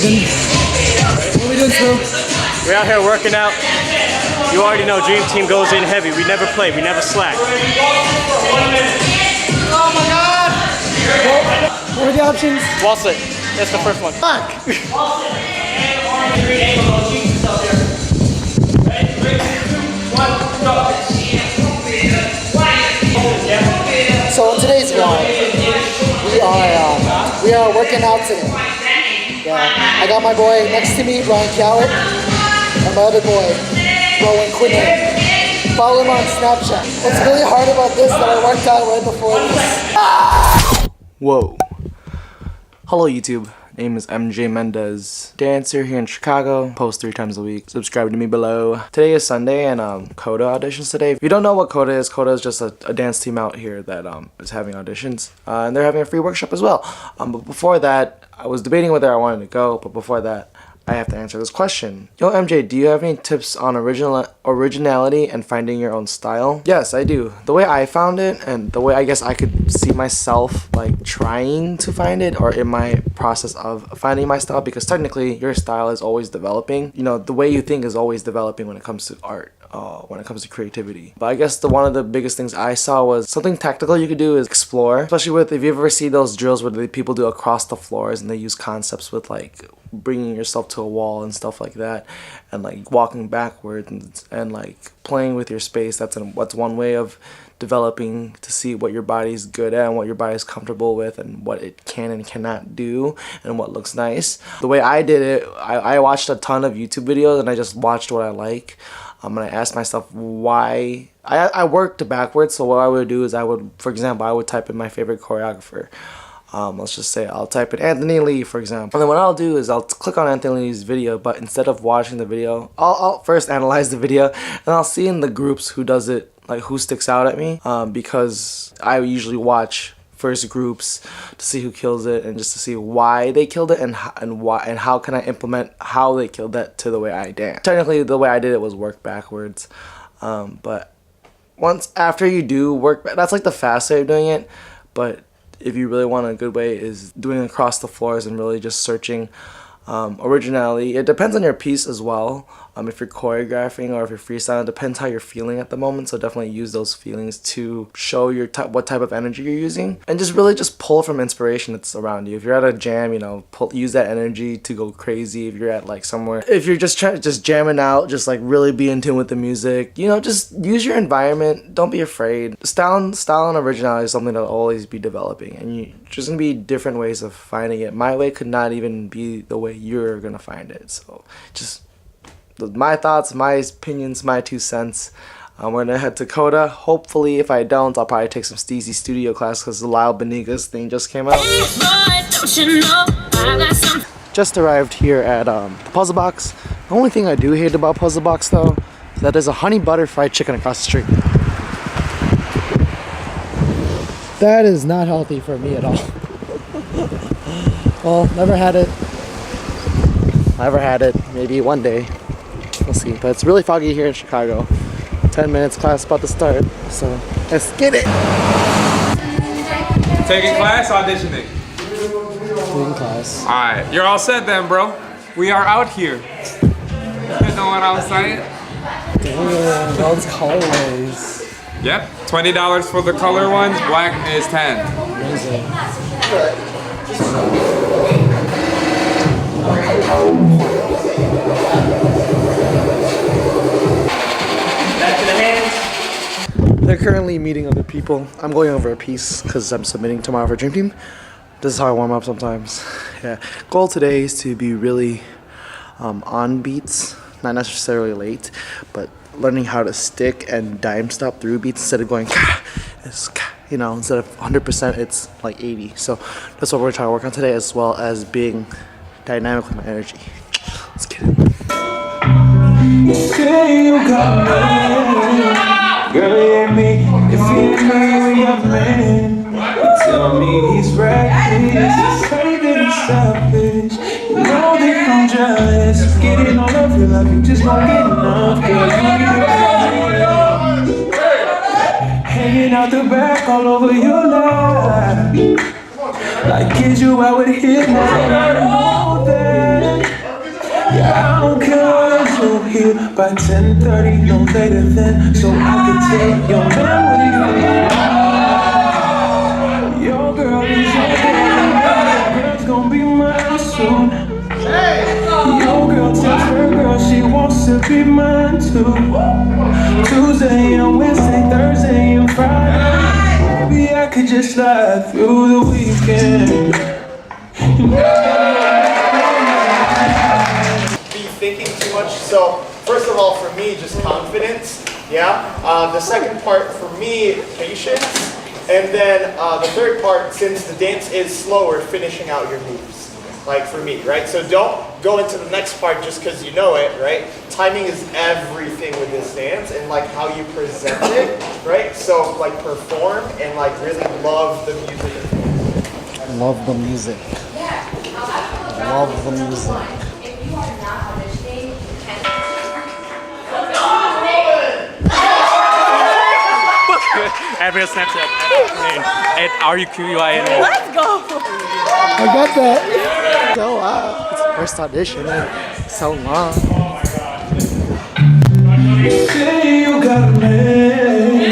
Ethan. What are we doing, Phil? We're out here working out. You already know Dream Team goes in heavy. We never play, we never slack. Oh my god! What are the options? Wall sit. That's the first one. Fuck! So in today's vlog, we are working out today. Yeah, I got my boy next to me, Brian Cowett, and my other boy, Rowan Quinn. Follow him on Snapchat. What's really hard about this that I worked out right before this. Whoa. Hello YouTube. Name is MJ Mendez. Dancer here in Chicago. Post 3 times a week. Subscribe to me below. Today is Sunday and CODA auditions today. If you don't know what CODA is just a dance team out here that is having auditions. And they're having a free workship as well. But before that, I was debating whether I wanted to go, but before that, I have to answer this question. Yo MJ, do you have any tips on originality and finding your own style? Yes, I do. The way I found it and the way I guess I could see myself like trying to find it or in my process of finding my style, because technically your style is always developing. You know, the way you think is always developing when it comes to art. When it comes to creativity. But I guess one of the biggest things I saw was something tactical you could do is explore. Especially with, if you ever see those drills where people do across the floors and they use concepts with like bringing yourself to a wall and stuff like that, and like walking backwards and like playing with your space. That's one way of developing to see what your body's good at and what your body's comfortable with and what it can and cannot do and what looks nice. The way I did it, I watched a ton of YouTube videos and I just watched what I like. And I asked myself why. I worked backwards, so what I would do is for example, I would type in my favorite choreographer. Let's just say I'll type in Anthony Lee, for example. And then what I'll do is I'll click on Anthony Lee's video, but instead of watching the video, I'll first analyze the video, and I'll see in the groups who does it, like who sticks out at me, because I usually watch first groups to see who kills it and just to see why they killed it and how can I implement how they killed that to the way I dance. Technically the way I did it was work backwards, but once after you do work, that's like the fast way of doing it. But if you really want a good way is doing across the floors and really just searching originality. It depends on your piece as well. If you're choreographing or if you're freestyling, it depends how you're feeling at the moment. So definitely use those feelings to show your what type of energy you're using, and just really just pull from inspiration that's around you. If you're at a jam, you know, use that energy to go crazy. If you're at like somewhere, if you're just jamming out, just like really be in tune with the music. You know, just use your environment. Don't be afraid. Style and originality is something that'll always be developing, and there's gonna be different ways of finding it. My way could not even be the way you're gonna find it. So just my thoughts, my opinions, my 2 cents. We're gonna head to CODA. Hopefully, if I don't, I'll probably take some Steezy studio class because the Lyle Benigas thing just came out. Just arrived here at the Puzzle Box. The only thing I do hate about Puzzle Box though is that there's a honey butter fried chicken across the street. That is not healthy for me at all. Well, never had it. Maybe one day. We'll see. But it's really foggy here in Chicago. 10 minutes, class about to start. So let's get it. Taking class, auditioning. Taking class. Alright, you're all set then, bro. We are out here. You know what I'm saying? Damn, all these colorways. Yep, $20 for the color ones, black is 10. Amazing. Back to the hands. They're currently meeting other people. I'm going over a piece because I'm submitting tomorrow for Dream Team. This is how I warm up sometimes. Yeah. Goal today is to be really on beats, not necessarily late, but learning how to stick and dime stop through beats instead of going you know, instead of 100% it's like 80. So that's what we're trying to work on today, as well as being dynamic with my energy. Let's get it. Say you got me, girl, yeah, me. If you know your man, tell me he's reckless, he's crazy and selfish. You know that I'm jealous, getting all of your love, you just won't get enough, girl. You hanging out the back all over your life. Like, is you out with him? I know that. Yeah, I don't care if you're here by 10:30, no later than, so I can tell your man what he your girl is your girl's gonna be mine soon. Your girl tells her girl she wants to be mine too. Tuesday and Wednesday, Thursday and Friday. Maybe I could just slide through the weekend. Be thinking too much. So first of all, for me, just confidence. Yeah. The second part for me, patience, and then the third part, since the dance is slower, finishing out your moves. Like for me, right? So don't go into the next part just because you know it, right? Timing is everything with this dance, and like how you present it, right? So like perform and like really love the music. Love the music. Love the music. If you are not auditioning, you can't. Every Snapchat at RUQUIN. Let's go! I got that. So it's the first audition in so long. Say you got a man.